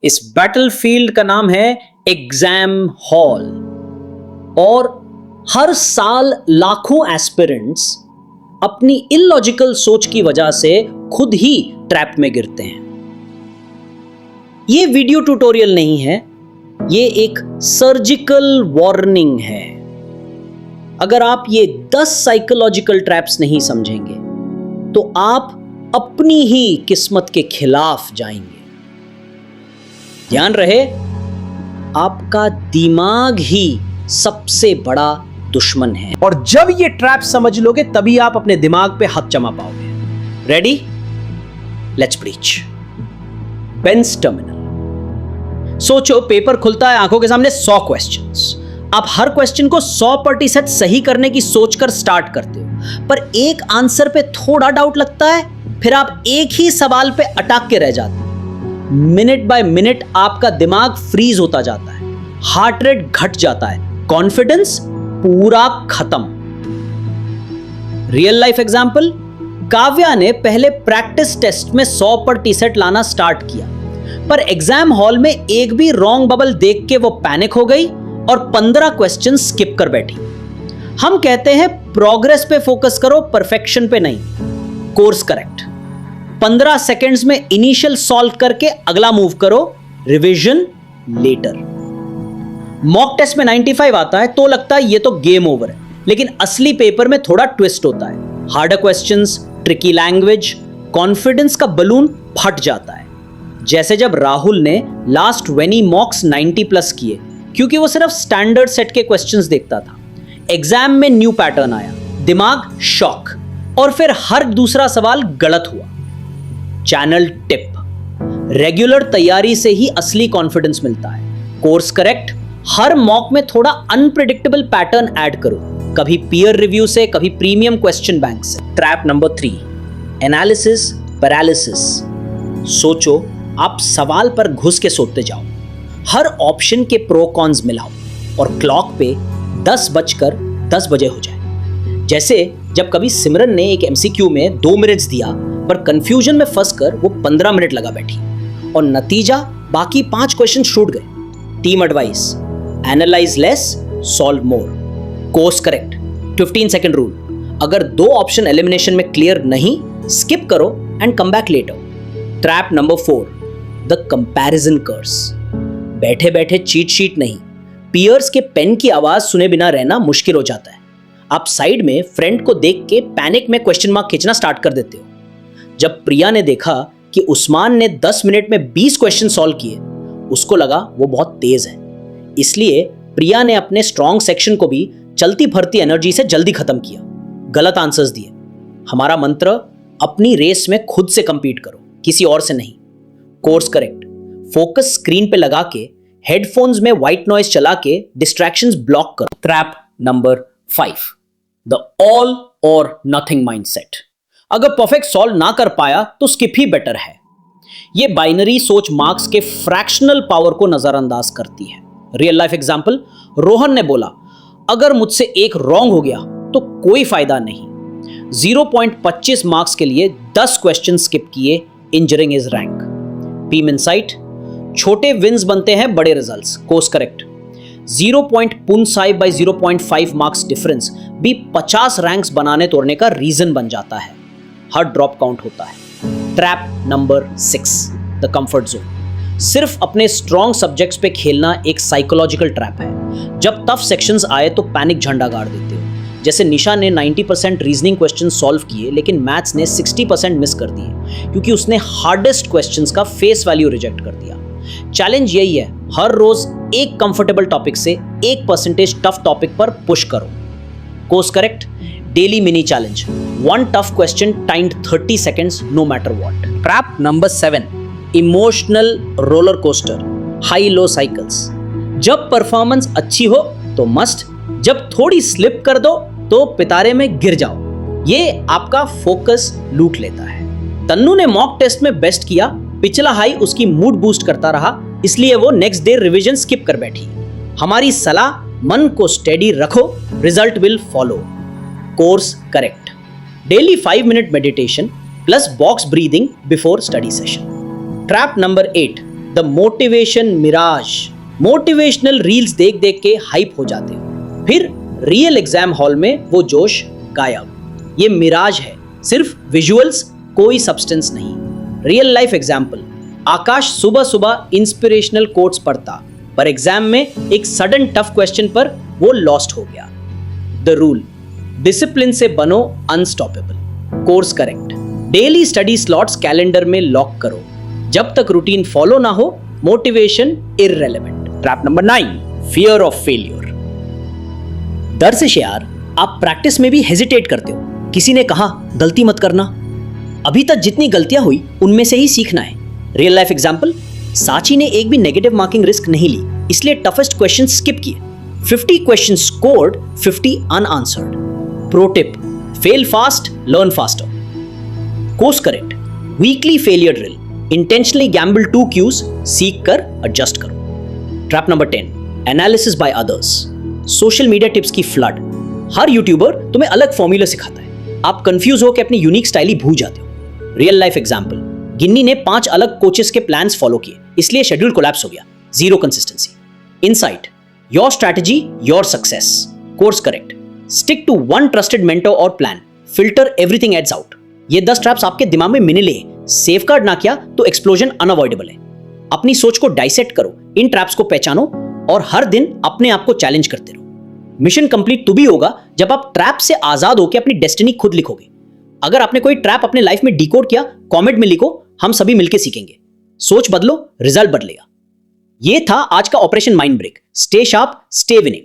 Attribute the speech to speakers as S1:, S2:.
S1: इस बैटलफील्ड का नाम है एग्जाम हॉल और हर साल लाखों एस्पिरेंट्स अपनी इलॉजिकल सोच की वजह से खुद ही ट्रैप में गिरते हैं। ये वीडियो ट्यूटोरियल नहीं है, ये एक सर्जिकल वार्निंग है। अगर आप ये 10 साइकोलॉजिकल ट्रैप्स नहीं समझेंगे तो आप अपनी ही किस्मत के खिलाफ जाएंगे। ध्यान रहे, आपका दिमाग ही सबसे बड़ा दुश्मन है और जब ये ट्रैप समझ लोगे तभी आप अपने दिमाग पे हाथ जमा पाओगे। रेडी? Let's breach. बेंस टर्मिनल। सोचो, पेपर खुलता है, आंखों के सामने 100 क्वेश्चंस। आप हर क्वेश्चन को 100% सही करने की सोचकर स्टार्ट करते हो, पर एक आंसर पे थोड़ा डाउट लगता है, फिर आप एक ही सवाल पे अटक के रह जाते हैं। मिनट बाय मिनट आपका दिमाग फ्रीज होता जाता है, हार्ट रेट घट जाता है, कॉन्फिडेंस पूरा खत्म। रियल लाइफ एग्जांपल, काव्या ने पहले प्रैक्टिस टेस्ट में 100% लाना स्टार्ट किया, पर एग्जाम हॉल में एक भी रॉन्ग बबल देख के वो पैनिक हो गई और 15 क्वेश्चन स्किप कर बैठी। हम कहते हैं प्रोग्रेस पे फोकस करो, परफेक्शन पे नहीं। Course correct. 15 सेकेंड्स में इनिशियल सॉल्व करके अगला मूव करो, रिवीजन लेटर। मॉक टेस्ट में 95 आता है तो लगता है ये तो गेम ओवर है, लेकिन असली पेपर में थोड़ा ट्विस्ट होता है। Harder questions, tricky language, confidence का बलून फट जाता है। जैसे जब राहुल ने लास्ट 20 मॉक्स 90+ किए क्योंकि वो सिर्फ स्टैंडर्ड सेट के क्वेश्चंस देखता था। एग्जाम में न्यू पैटर्न आया, दिमाग शॉक, और फिर हर दूसरा सवाल गलत हुआ। चैनल टिप, रेगुलर तैयारी से ही असली कॉन्फिडेंस मिलता है। Course correct. हर मॉक में थोड़ा अनप्रेडिक्टेबल पैटर्न ऐड करो, कभी पीयर रिव्यू से, कभी प्रीमियम क्वेश्चन बैंक से। Trap number 3, analysis paralysis. सोचो, आप सवाल पर घुस के सोचते जाओ, हर ऑप्शन के प्रो कॉन्स मिलाओ और क्लॉक पे 10:10 हो जाए। जैसे जब कभी सिमरन ने एक MCQ में 2 मिनट्स दिया, पर कंफ्यूजन में फंस कर वो 15 मिनट लगा बैठी और नतीजा बाकी 5 क्वेश्चन छूट गए। Team advice, analyse less, solve more. Course correct. 15 second rule, अगर 2 ऑप्शन एलिमिनेशन में क्लियर नहीं, स्किप करो and come back later. Trap number 4, the comparison curse. बैठे बैठे चीट शीट नहीं, पियर्स के पेन की आवाज सुने बिना रहना मुश्किल हो जाता है। आप साइड में फ्रेंड को देख के पैनिक में क्वेश्चन मार्क खींचना स्टार्ट कर देते हो। जब प्रिया ने देखा कि उस्मान ने 10 मिनट में 20 क्वेश्चन सॉल्व किए, उसको लगा वो बहुत तेज है। इसलिए प्रिया ने अपने स्ट्रॉन्ग सेक्शन को भी चलती भरती एनर्जी से जल्दी खत्म किया, गलत आंसर्स दिए। हमारा मंत्र, अपनी रेस में खुद से कंपीट करो, किसी और से नहीं। Course correct. फोकस स्क्रीन पे लगा के, हेडफोन्स में व्हाइट नॉइज चला के डिस्ट्रैक्शंस ब्लॉक करो। ट्रैप नंबर 5, द ऑल और नथिंग माइंडसेट। अगर परफेक्ट सॉल्व ना कर पाया तो स्किप ही बेटर है। ये बाइनरी सोच मार्क्स के फ्रैक्शनल पावर को नजरअंदाज करती है। रियल लाइफ एग्जांपल, रोहन ने बोला, अगर मुझसे एक रॉन्ग हो गया तो कोई फायदा नहीं। 0.25 मार्क्स के लिए 10 क्वेश्चन स्किप किए, इंजरिंग हिज रैंक। पीम इनसाइट, छोटे विन्स बनते हैं बड़े results. Course correct. 0.5 marks difference भी 50 रैंक्स बनाने तोड़ने का रीजन बन जाता है। हर ड्रॉप काउंट होता है। Trap number 6, the comfort zone. सिर्फ अपने स्ट्रॉन्ग सब्जेक्ट्स पे खेलना एक साइकोलॉजिकल ट्रैप है। जब टफ सेक्शंस आए तो पैनिक झंडा गाड़ देते हो। जैसे निशा ने 90% रीजनिंग क्वेश्चन सॉल्व किए, लेकिन मैथ्स ने 60% मिस कर दिए क्योंकि उसने हार्डेस्ट क्वेश्चंस का फेस वैल्यू रिजेक्ट कर दिया। चैलेंज यही है, हर रोज एक कंफर्टेबल टॉपिक से 1% टफ टॉपिक पर पुश करो। Course correct. Daily mini challenge, 1 tough question timed 30 seconds no matter what. Trap number 7, emotional roller coaster, high low cycles. जब परफॉर्मेंस अच्छी हो तो मस्त, जब थोड़ी स्लिप कर दो तो पितारे में गिर जाओ। ये आपका फोकस लूट लेता है। तन्नू ने मॉक टेस्ट में बेस्ट किया, पिछला हाई उसकी मूड बूस्ट करता रहा, इसलिए वो नेक्स्ट डे रिवीजन स्किप कर बैठी। हमारी सलाह, मन को स्टेडी रखो, result will follow. Course correct. Daily 5 minute meditation plus box breathing before study session. Trap number 8, the motivation mirage. Motivational reels देख देख के हाइप हो जाते हो, फिर रियल एग्जाम हॉल में वो जोश गायब। ये मिराज है, सिर्फ विजुअल्स, कोई सब्सटेंस नहीं। रियल लाइफ एग्जाम्पल, आकाश सुबह सुबह इंस्पिरेशनल कोट्स पढ़ता, पर एग्जाम में एक सडन टफ क्वेश्चन पर वो लॉस्ट हो गया। द रूल, डिसिप्लिन से बनो unstoppable. Course correct, daily study slots calendar में लॉक करो। जब तक रूटीन फॉलो ना हो, motivation irrelevant. Trap number 9, fear of failure. डर से यार, आप प्रैक्टिस में भी हेजिटेट करते हो। किसी ने कहा गलती मत करना, अभी तक जितनी गलतियां हुई उनमें से ही सीखना है। रियल लाइफ एग्जाम्पल, साची ने एक भी नेगेटिव मार्किंग रिस्क नहीं ली, इसलिए टफेस्ट क्वेश्चन स्किप किए। 50 question scored, 50 unanswered. Pro tip, fail fast, learn faster. Course correct, weekly failure drill, intentionally gamble 2 cues, सीख कर एडजस्ट करो। Trap number 10, analysis by others. Social media tips की flood. हर YouTuber तुम्हें अलग फॉर्मूला सिखाता है, आप कंफ्यूज होकर अपनी यूनिक स्टाइल ही भूल जाते हो। रियल लाइफ एग्जाम्पल, गिन्नी ने 5 अलग कोचेस के प्लान्स फॉलो किए, इसलिए शेड्यूल कोलैप्स हो गया। Zero consistency. Insight, your strategy your success. Course correct, stick to one trusted mentor और plan, filter everything ads out. ये 10 ट्रैप्स आपके दिमाग में मिने ले, सेफगार्ड ना किया तो एक्सप्लोजन अनअवॉइडेबल है। अपनी सोच को डाइसेक्ट करो, इन ट्रैप्स को पहचानो और हर दिन अपने आप को चैलेंज करते रहो। मिशन कंप्लीट तभी होगा जब आप ट्रैप से आजाद होकर अपनी डेस्टिनी खुद लिखोगे। अगर आपने कोई ट्रैप अपने लाइफ में डिकोड किया, कमेंट में लिखो, हम सभी मिलकर सीखेंगे। सोच बदलो, रिजल्ट बदलेगा। ये था आज का operation mind break. Stay sharp, stay winning.